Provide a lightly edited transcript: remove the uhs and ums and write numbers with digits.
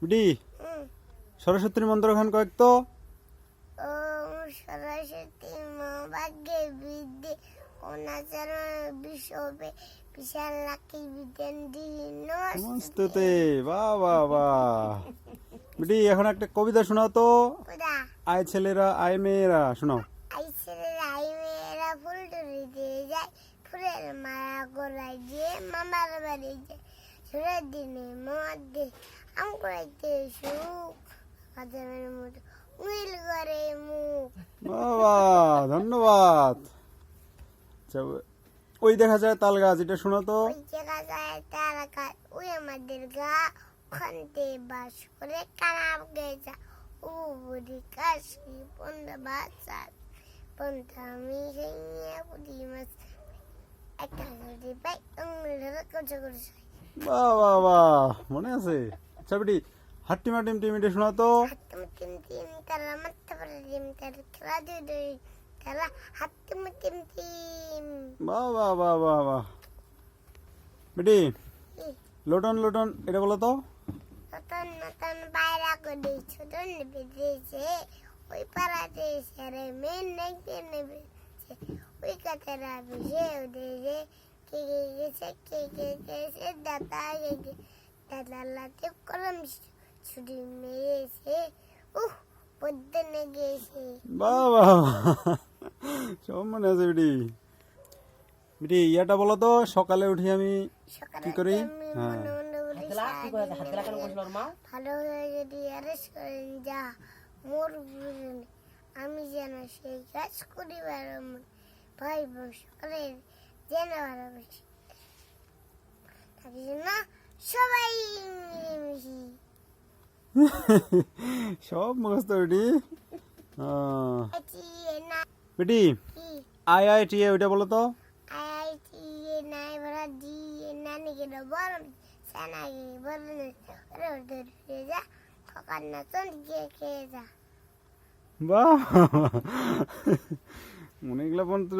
বিটি সরস্বতীর মন্ত্র খান কয়েক তো। ওম সরস্বতী মা ভাগ্যে বিদ্যে অনাচরণ বিশ্ববে বিশাল লাকি বিদ্যান্দি নমস্তে। বাহ বাহ বাহ। বিটি এখন একটা কবিতা শোনাও তো। কোদা আয় ছেলেরা আয় মেয়েরা শোনাও। আই ছেলেরা আই মেয়েরা ফুল টুরি দিয়ে যায়, ফুলের মালা গলায় দিয়ে মামার বাড়ি যায়। সুরের দিনে মধ্যে আম করাইতে সুখ, কাজের মতো উইল করে মুখ। বাবা ধন্যবাদ। আচ্ছা, ওই দেখা যায় তাল গাছ, এটা শোনো তো। ওই জায়গা যায় তারা কাজ, ওই আমাদের গা ওখানতে বাস করে কানাব গেছা। ও বুড়ি কাশি পন্দা বাচ্চা পন্থা আমি সেই বুড়ি মাছ একটা যদি পাই অঙ্গুলি ধরে কচা করে খাই। বাহ বাহ বাহ, মনে আছে। আচ্ছা বিটি হাট্টিমা টিম টিম এটা শোনাও তো। হাতে মুতিম তিম তারা মাথা পরে ডিম তার খেলা দুই তারা হাতে মুতিম তিম। বাহ বাহ বাহ বাহ বাহ। বিটি লোটন লোটন এটা বলো তো। নতুন নতুন বাইরা করে ছোট নেবে দিয়েছে, ওই পাড়াতে সেরে মেন দেখতে নেবেছে, ওই কাতারা ভেসে উঠেছে, কে গেছে কে গেছে দাদা গেছে, দাদা লাতে কলম ছুরি মেরেছে, পদ্মনে গেছে। বাহ বাহ বাহ। সব মনে আছে বিটি। বিটি ইয়াটা বলো তো, সকালে উঠি আমি সকালে কি করি? আমি হ্যাঁ। মনে মনে বলি ভালো হয়ে যদি অ্যারেস্ট করেন যা মোর বুঝুন, আমি যেন সেই কাজ করিবার ভাই সকালে যেন ভালোবাসি, তার জন্য সবাই মিলেমিশি। সব মুখস্থ বিটি। আইটি না বিটি কি আই আই টি ওইটা বলো তো। আইটি নাই ভরা দি নানি কে বড় সানাগে বড় রে রে যা খকার না চল গিয়ে খেয়ে যা। বাহ মনে গেলা পর্যন্ত